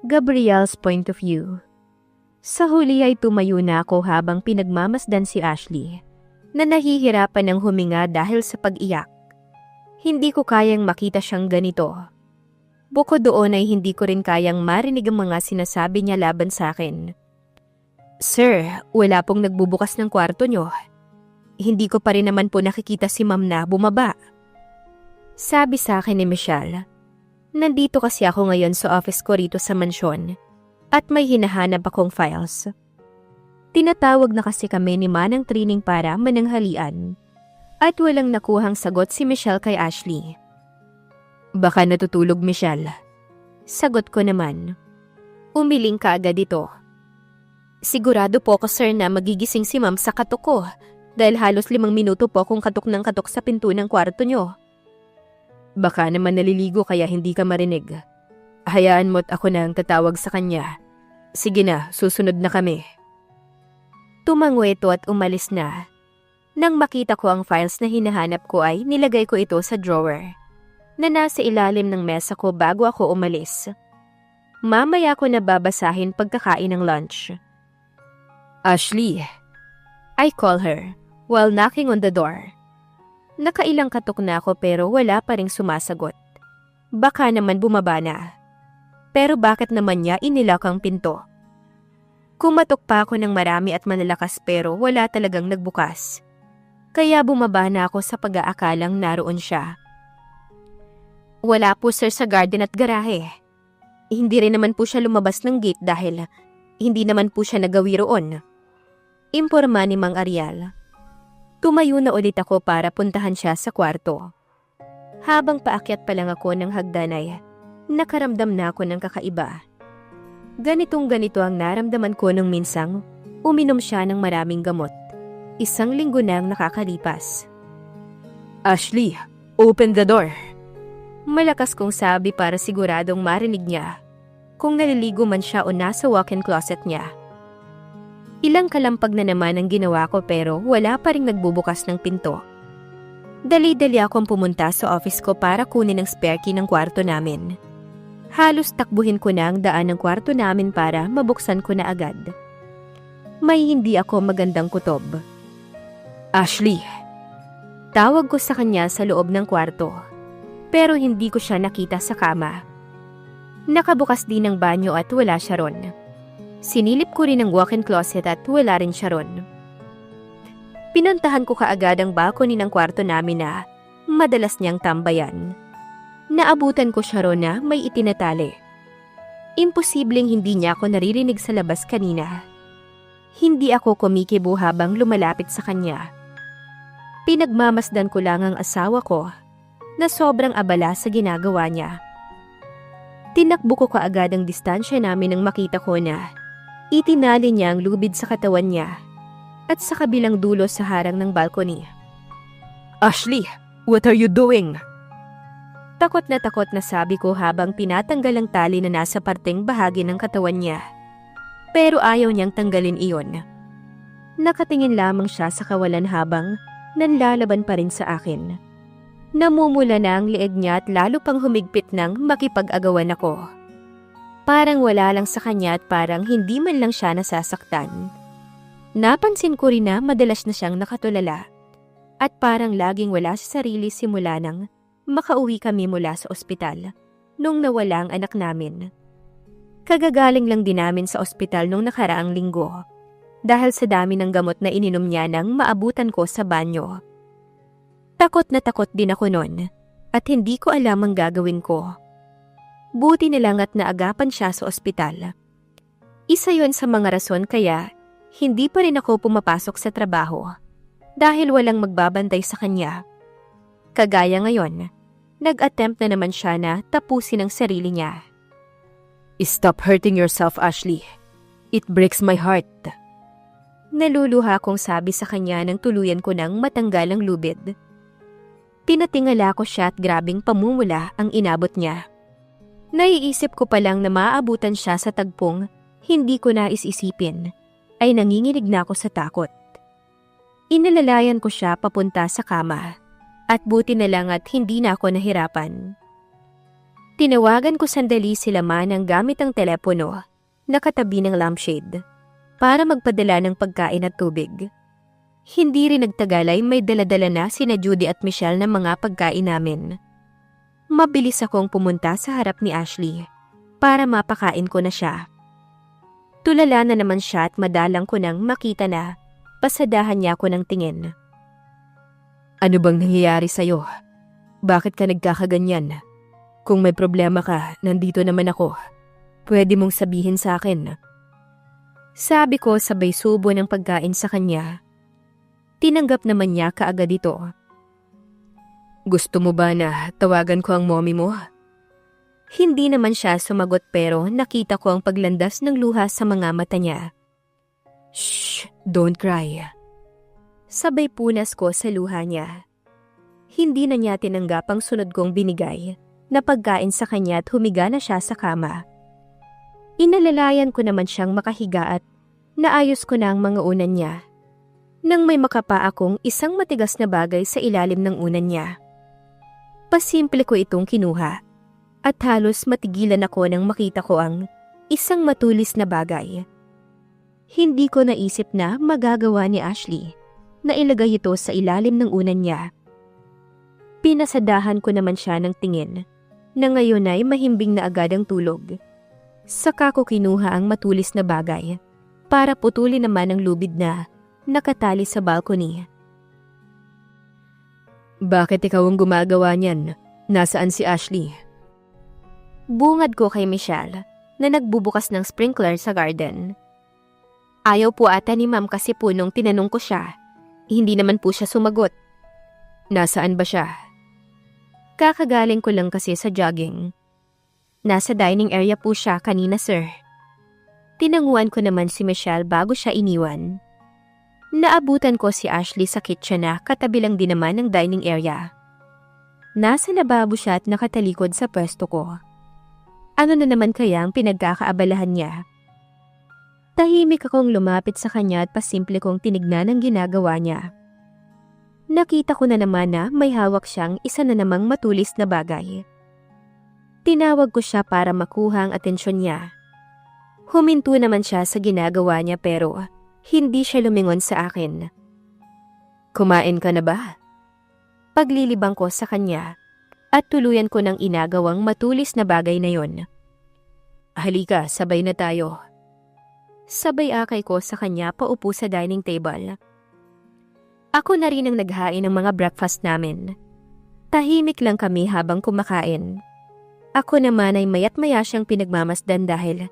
Gabriel's point of view. Sa huli ay tumayo na ako habang pinagmamasdan si Ashley, na nahihirapan ng huminga dahil sa pag-iyak. Hindi ko kayang makita siyang ganito. Bukod doon ay hindi ko rin kayang marinig ang mga sinasabi niya laban sa akin. Sir, wala pong nagbubukas ng kwarto niyo. Hindi ko pa rin naman po nakikita si ma'am na bumaba. Sabi sa akin ni Michelle. Nandito kasi ako ngayon sa office ko rito sa mansyon at may hinahanap akong files. Tinatawag na kasi kami ni Manang Trining para mananghalian at walang nakuhang sagot si Michelle kay Ashley. Baka natutulog, Michelle. Sagot ko naman. Umiling ka agad ito. Sigurado po ako sir na magigising si ma'am sa katok ko dahil halos 5 minuto po akong katok ng katok sa pinto ng kwarto niyo. Baka naman naliligo kaya hindi ka marinig. Hayaan mo't ako na ang tatawag sa kanya. Sige na, susunod na kami. Tumango ito at umalis na. Nang makita ko ang files na hinahanap ko ay nilagay ko ito sa drawer na nasa ilalim ng mesa ko bago ako umalis. Mamaya ko na babasahin pagkakain ng lunch. Ashley, I call her while knocking on the door. Nakailang katok na ako pero wala pa ring sumasagot. Baka naman bumaba na. Pero bakit naman niya inilak ang pinto? Kumatok pa ako ng marami at malalakas pero wala talagang nagbukas. Kaya bumaba na ako sa pag-aakalang naroon siya. Wala po sir sa garden at garahe. Hindi rin naman po siya lumabas ng gate dahil hindi naman po siya nagawi roon. Imporma ni Mang Ariel. Tumayo na ulit ako para puntahan siya sa kwarto. Habang paakyat pa lang ako ng hagdan ay nakaramdam na ako ng kakaiba. Ganitong-ganito ang naramdaman ko nung minsang uminom siya ng maraming gamot. 1 linggo na ang nakakalipas. Ashley, open the door. Malakas kong sabi para siguradong marinig niya kung naliligo man siya o nasa walk-in closet niya. Ilang kalampag na naman ang ginawa ko pero wala pa ring nagbubukas ng pinto. Dali-dali akong pumunta sa office ko para kunin ang spare key ng kwarto namin. Halos takbuhin ko na ang daan ng kwarto namin para mabuksan ko na agad. May hindi ako magandang kutob. Ashley. Tawag ko sa kanya sa loob ng kwarto. Pero hindi ko siya nakita sa kama. Nakabukas din ang banyo at wala siya ron. Sinilip ko rin ang walk-in closet at wala rin siya ron. Pinuntahan ko kaagad ang balcony ng kwarto namin na madalas niyang tambayan. Naabutan ko siya ron na may itinatali. Imposibleng hindi niya ako naririnig sa labas kanina. Hindi ako kumikibo habang lumalapit sa kanya. Pinagmamasdan ko lang ang asawa ko na sobrang abala sa ginagawa niya. Tinakbo ko kaagad ang distansya namin nang makita ko na itinali niya ang lubid sa katawan niya at sa kabilang dulo sa harang ng balcony. Ashley, what are you doing? Takot na sabi ko habang tinatanggal ang tali na nasa parteng bahagi ng katawan niya. Pero ayaw niyang tanggalin iyon. Nakatingin lamang siya sa kawalan habang nanlalaban pa rin sa akin. Namumula na ang leeg niya at lalo pang humigpit ng makipag-agawan ako. Parang wala lang sa kanya at parang hindi man lang siya nasasaktan. Napansin ko rin na madalas na siyang nakatulala at parang laging wala sa sarili simula nang makauwi kami mula sa ospital nung nawala ang anak namin. Kagagaling lang din namin sa ospital nung nakaraang linggo dahil sa dami ng gamot na ininom niya nang maabutan ko sa banyo. Takot din ako noon at hindi ko alam ang gagawin ko. Buti na lang at naagapan siya sa ospital. Isa yon sa mga rason kaya hindi pa rin ako pumapasok sa trabaho dahil walang magbabantay sa kanya. Kagaya ngayon, nag-attempt na naman siya na tapusin ang sarili niya. Stop hurting yourself, Ashley. It breaks my heart. Naluluha kong sabi sa kanya nang tuluyan ko nang matanggal ang lubid. Pinatingala ko siya at grabing pamumula ang inabot niya. Naiisip ko pa lang na maaabutan siya sa tagpong hindi ko nais isipin, ay nanginginig na ako sa takot. Inalalayan ko siya papunta sa kama, at buti na lang at hindi na ako nahirapan. Tinawagan ko sandali sila Manang gamit ang telepono, nakatabi ng lampshade, para magpadala ng pagkain at tubig. Hindi rin nagtagal ay may daladala na sina Judy at Michelle ng mga pagkain namin. Mabilis akong pumunta sa harap ni Ashley para mapakain ko na siya. Tulala na naman siya at madalang ko nang makita na pasadahan niya ako ng tingin. Ano bang nangyayari sa'yo? Bakit ka nagkakaganyan? Kung may problema ka, nandito naman ako. Pwede mong sabihin sa akin. Sabi ko sabay subo ng pagkain sa kanya. Tinanggap naman niya kaagad ito. Gusto mo ba na tawagan ko ang mommy mo? Hindi naman siya sumagot pero nakita ko ang paglandas ng luha sa mga mata niya. Shh, don't cry. Sabay punas ko sa luha niya. Hindi na niya tinanggap ang sunod kong binigay na pagkain sa kanya at humiga na siya sa kama. Inalalayan ko naman siyang makahiga at naayos ko na ang mga unan niya. Nang may makapa akong isang matigas na bagay sa ilalim ng unan niya. Pasimple ko itong kinuha at halos matigilan ako nang makita ko ang isang matulis na bagay. Hindi ko naisip na magagawa ni Ashley na ilagay ito sa ilalim ng unan niya. Pinasadahan ko naman siya ng tingin na ngayon ay mahimbing na agad ang tulog. Saka ko kinuha ang matulis na bagay para putulin naman ang lubid na nakatali sa balcony. Bakit ikaw ang gumagawa niyan? Nasaan si Ashley? Bungad ko kay Michelle na nagbubukas ng sprinkler sa garden. Ayaw po ata ni ma'am kasi po nung tinanong ko siya, hindi naman po siya sumagot. Nasaan ba siya? Kakagaling ko lang kasi sa jogging. Nasa dining area po siya kanina, sir. Tinanguan ko naman si Michelle bago siya iniwan. Naabutan ko si Ashley sa kitchen na katabi lang din naman ng dining area. Nasa lababo siya at nakatalikod sa pwesto ko. Ano na naman kaya ang pinagkakaabalahan niya? Tahimik akong lumapit sa kanya at pasimple kong tinignan ang ginagawa niya. Nakita ko na naman na may hawak siyang isa na namang matulis na bagay. Tinawag ko siya para makuha ang atensyon niya. Huminto naman siya sa ginagawa niya pero hindi siya lumingon sa akin. Kumain ka na ba? Paglilibang ko sa kanya at tuluyan ko ng inagawang matulis na bagay na yon. Halika, sabay na tayo. Sabay akay ko sa kanya paupo sa dining table. Ako na rin ang naghain ng mga breakfast namin. Tahimik lang kami habang kumakain. Ako naman ay mayat maya siyang pinagmamasdan dahil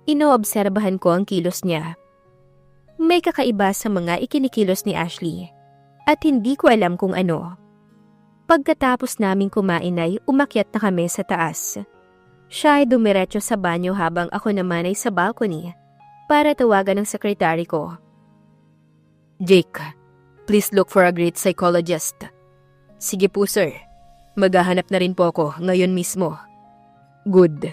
inoobserbahan ko ang kilos niya. May kakaiba sa mga ikinikilos ni Ashley at hindi ko alam kung ano. Pagkatapos naming kumain ay umakyat na kami sa taas. Siya ay dumiretso sa banyo habang ako naman ay sa balcony para tawagan ang sekretary ko. Jake, please look for a great psychologist. Sige po, sir. Maghahanap na rin po ako ngayon mismo. Good.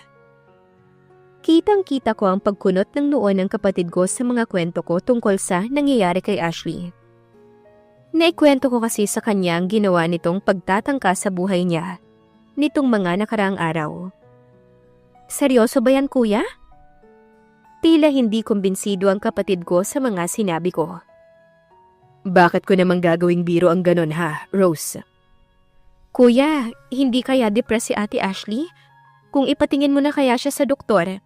Kitang-kita ko ang pagkunot ng noo ng kapatid ko sa mga kwento ko tungkol sa nangyayari kay Ashley. Naikwento ko kasi sa kanya ang ginawa nitong pagtatangka sa buhay niya nitong mga nakaraang araw. Seryoso ba yan, kuya? Tila hindi kumbinsido ang kapatid ko sa mga sinabi ko. Bakit ko namang gagawing biro ang ganon ha, Rose? Kuya, hindi kaya depressed si Ate Ashley? Kung ipatingin mo na kaya siya sa doktor.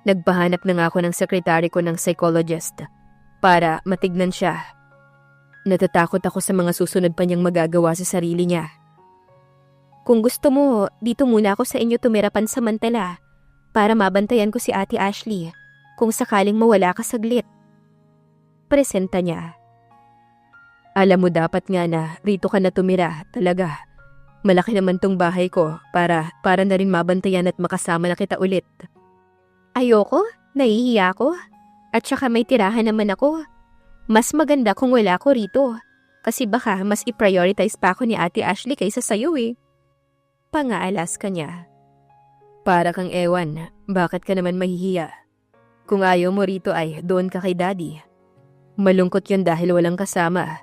Nagpahanap na nga ako ng sekretary ko ng psychologist para matignan siya. Natatakot ako sa mga susunod pa niyang magagawa sa sarili niya. Kung gusto mo, dito muna ako sa inyo tumira pansamantala para mabantayan ko si Ate Ashley kung sakaling mawala ka saglit. Presenta niya. Alam mo dapat nga na rito ka na tumira talaga. Malaki naman tong bahay ko para na rin mabantayan at makasama na kita ulit. Ayoko, nahihiya ako. At saka may tirahan naman ako. Mas maganda kung wala ko rito. Kasi baka mas i-prioritize pa ako ni Ate Ashley kaysa sa'yo eh. Pangaalas ka niya. Para kang ewan, bakit ka naman mahihiya? Kung ayaw mo rito ay doon ka kay Daddy. Malungkot yun dahil walang kasama.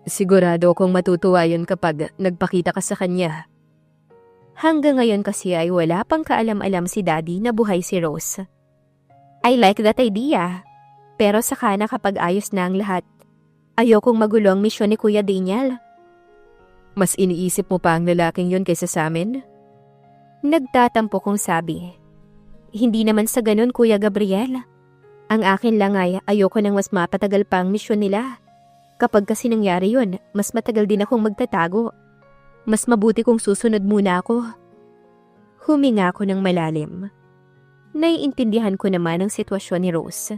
Sigurado akong matutuwa yun kapag nagpakita ka sa kanya. Hanggang ngayon kasi ay wala pang kaalam-alam si Daddy na buhay si Rose. I like that idea. Pero saka na kapag ayos na ang lahat. Ayokong magulo ang misyon ni Kuya Daniel. Mas iniisip mo pa ang lalaking yun kaysa sa amin? Nagtatampo kong sabi. Hindi naman sa ganun, Kuya Gabriel. Ang akin lang ay ayoko nang mas mapatagal pa ang misyon nila. Kapag kasi nangyari yun, mas matagal din akong magtatago. Mas mabuti kung susunod muna ako. Huminga ako ng malalim. Naiintindihan ko naman ang sitwasyon ni Rose.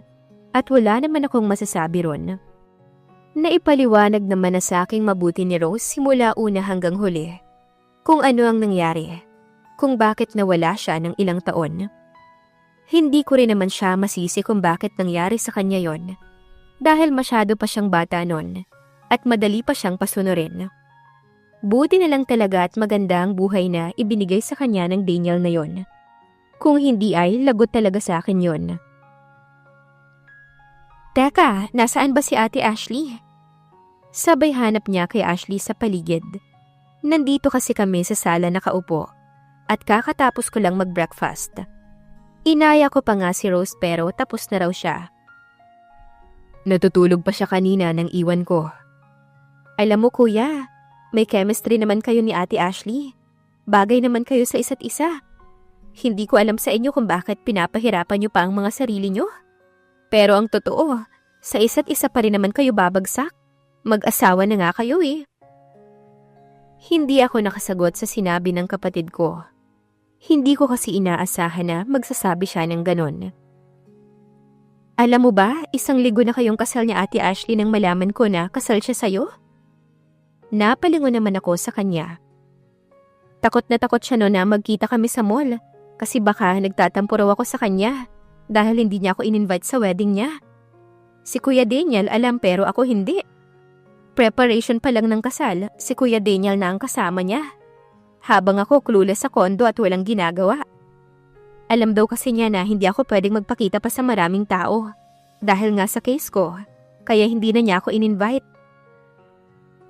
At wala naman akong masasabi ron. Naipaliwanag naman na sa aking mabuti ni Rose simula una hanggang huli. Kung ano ang nangyari. Kung bakit nawala siya ng ilang taon. Hindi ko rin naman siya masisi kung bakit nangyari sa kanya yon. Dahil masyado pa siyang bata nun. At madali pa siyang pasunurin. Buti na lang talaga at maganda ang buhay na ibinigay sa kanya ng Daniel na yon. Kung hindi ay lagot talaga sa akin yon. Teka, nasaan ba si Ate Ashley? Sabay hanap niya kay Ashley sa paligid. Nandito kasi kami sa sala nakaupo. At kakatapos ko lang mag-breakfast. Inaya ko pa nga si Rose pero tapos na raw siya. Natutulog pa siya kanina nang iwan ko. Alam mo kuya, may chemistry naman kayo ni Ate Ashley. Bagay naman kayo sa isa't isa. Hindi ko alam sa inyo kung bakit pinapahirapan niyo pa ang mga sarili niyo. Pero ang totoo, sa isa't isa pa rin naman kayo babagsak. Mag-asawa na nga kayo eh. Hindi ako nakasagot sa sinabi ng kapatid ko. Hindi ko kasi inaasahan na magsasabi siya ng ganon. Alam mo ba, 1 linggo na kayong kasal ni Ate Ashley nang malaman ko na kasal siya sa'yo? Napalingon naman ako sa kanya. Takot na takot siya na magkita kami sa mall kasi baka nagtatampo raw ako sa kanya dahil hindi niya ako in-invite sa wedding niya. Si Kuya Daniel alam pero ako hindi. Preparation pa lang ng kasal, si Kuya Daniel na ang kasama niya. Habang ako clueless sa kondo at walang ginagawa. Alam daw kasi niya na hindi ako pwedeng magpakita pa sa maraming tao dahil nga sa case ko, kaya hindi na niya ako in-invite.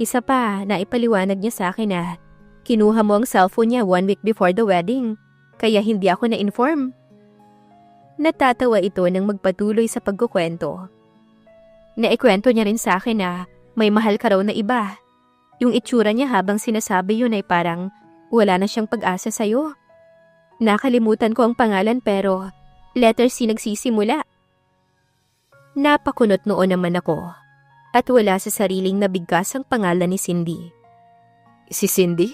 Isa pa, naipaliwanag niya sa akin na kinuha mo ang cellphone niya 1 week before the wedding, kaya hindi ako na-inform. Natatawa ito nang magpatuloy sa pagkukwento. Naikwento niya rin sa akin na may mahal ka raw na iba. Yung itsura niya habang sinasabi yun ay parang wala na siyang pag-asa sa'yo. Nakalimutan ko ang pangalan pero letter C nagsisimula. Napakunot noon naman ako. At wala sa sariling nabigkas ang pangalan ni Cindy. Si Cindy?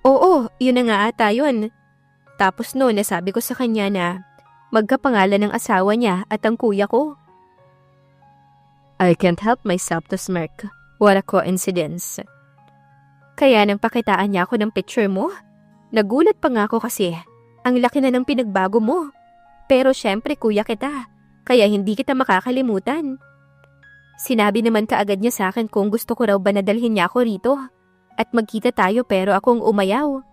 Oo, yun na nga ata yun. Tapos noon nasabi ko sa kanya na magkapangalan ng asawa niya at ang kuya ko. I can't help myself to smirk. What a coincidence. Kaya nang pakitaan niya ako ng picture mo, nagulat pa nga ako kasi ang laki na ng pinagbago mo. Pero syempre kuya kita, kaya hindi kita makakalimutan. Sinabi naman kaagad niya sa akin kung gusto ko raw ba nadalhin niya ako rito at magkita tayo pero akong umayaw.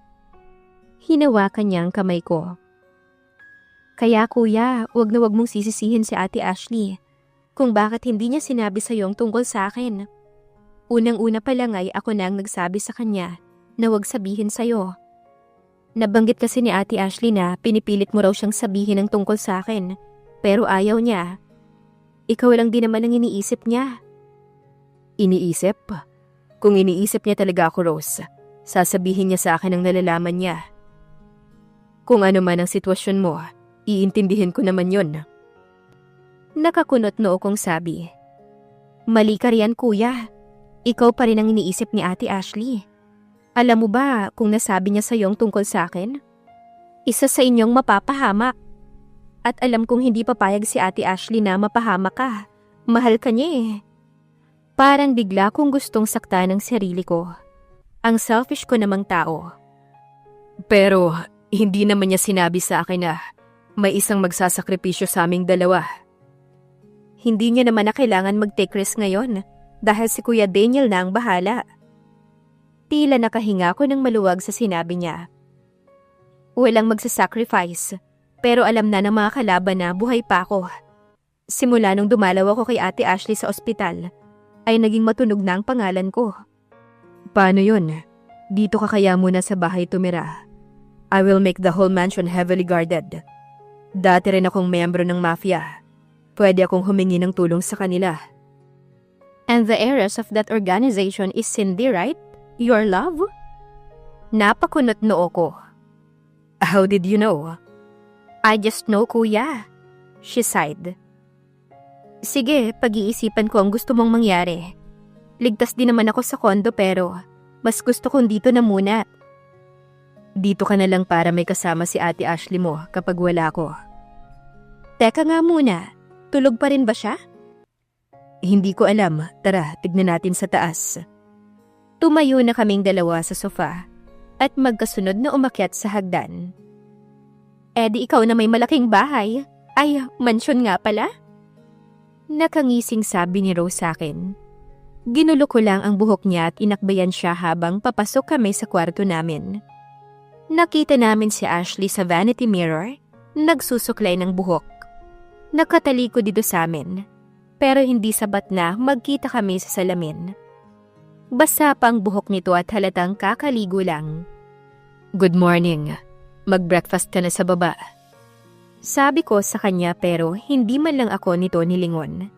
Hinawakan niya ang kamay ko. Kaya kuya, wag na wag mong sisisihin si Ate Ashley kung bakit hindi niya sinabi sa iyong tungkol sa akin. Unang-una pa lang ay ako na ang nagsabi sa kanya na wag sabihin sa'yo. Nabanggit kasi ni Ate Ashley na pinipilit mo raw siyang sabihin ang tungkol sa akin pero ayaw niya. Ikaw lang din naman ang iniisip niya. Iniisip? Kung iniisip niya talaga ako, Rose, sasabihin niya sa akin ang nalalaman niya. Kung ano man ang sitwasyon mo, iintindihin ko naman yon. Nakakunot noo kong sabi. Mali ka riyan kuya. Ikaw pa rin ang iniisip ni Ate Ashley. Alam mo ba kung nasabi niya sa iyong tungkol sa akin? Isa sa inyong mapapahamak. At alam kong hindi papayag si Ate Ashley na mapahamak ka. Mahal ka niya eh. Parang bigla kong gustong sakta ng sarili ko. Ang selfish ko namang tao. Pero hindi naman niya sinabi sa akin na may isang magsasakripisyo sa aming dalawa. Hindi niya naman na kailangan mag-take risk ngayon dahil si Kuya Daniel na ang bahala. Tila nakahinga ko ng maluwag sa sinabi niya. Walang magsasacrifice. Pero alam na ng mga kalaban na buhay pa ako. Simula nung dumalaw ako kay Ate Ashley sa ospital, ay naging matunog na ang pangalan ko. Paano yun? Dito ka kaya muna sa bahay tumira? I will make the whole mansion heavily guarded. Dati rin akong miyembro ng mafia. Pwede akong humingi ng tulong sa kanila. And the heiress of that organization is Cindy, right? Your love? Napakunot noo ko. How did you know? I just know, kuya. She sighed. Sige, pag-iisipan ko ang gusto mong mangyari. Ligtas din naman ako sa kondo pero mas gusto kong dito na muna. Dito ka na lang para may kasama si Ate Ashley mo kapag wala ko. Teka nga muna, tulog pa rin ba siya? Hindi ko alam. Tara, tignan natin sa taas. Tumayo na kaming dalawa sa sofa at magkasunod na umakyat sa hagdan. Di ikaw na may malaking bahay. Ay, mansyon nga pala? Nakangising sabi ni Rose sa akin. Ginulo ko lang ang buhok niya at inakbayan siya habang papasok kami sa kwarto namin. Nakita namin si Ashley sa vanity mirror, nagsusuklay ng buhok. Nakatalikod dito sa amin, pero hindi sapat na magkita kami sa salamin. Basa pa ang buhok nito at halatang kakaligo lang. Good morning. Mag-breakfast ka na sa baba. Sabi ko sa kanya pero hindi man lang ako nito nilingon.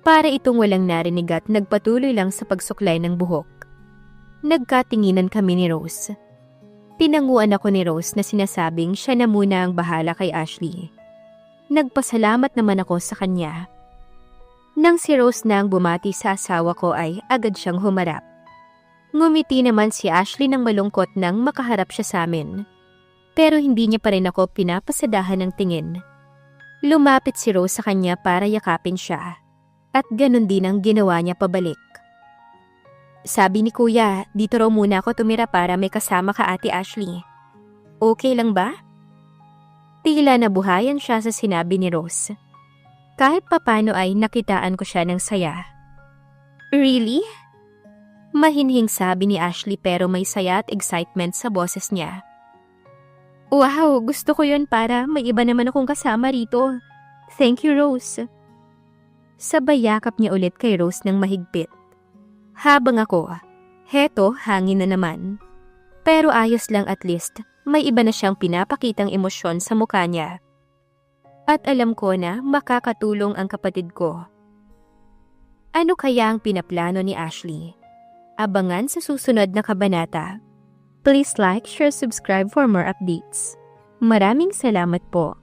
Para itong walang narinig at nagpatuloy lang sa pagsuklay ng buhok. Nagkatinginan kami ni Rose. Pinanguan ako ni Rose na sinasabing siya na muna ang bahala kay Ashley. Nagpasalamat naman ako sa kanya. Nang si Rose na ang bumati sa asawa ko ay agad siyang humarap. Ngumiti naman si Ashley ng malungkot nang makaharap siya sa amin. Pero hindi niya pa rin ako pinapasadahan ng tingin. Lumapit si Rose sa kanya para yakapin siya. At ganun din ang ginawa niya pabalik. Sabi ni Kuya, dito raw muna ako tumira para may kasama ka Ate Ashley. Okay lang ba? Tila nabuhayan siya sa sinabi ni Rose. Kahit papano ay nakitaan ko siya ng saya. Really? Mahinhing sabi ni Ashley pero may saya at excitement sa boses niya. Wow, gusto ko yun para may iba naman akong kasama rito. Thank you, Rose. Sabay yakap niya ulit kay Rose ng mahigpit. Habang ako, heto hangin na naman. Pero ayos lang at least, may iba na siyang pinapakitang emosyon sa mukha niya. At alam ko na makakatulong ang kapatid ko. Ano kaya ang pinaplano ni Ashley? Abangan sa susunod na kabanata. Please like, share, subscribe for more updates. Maraming salamat po.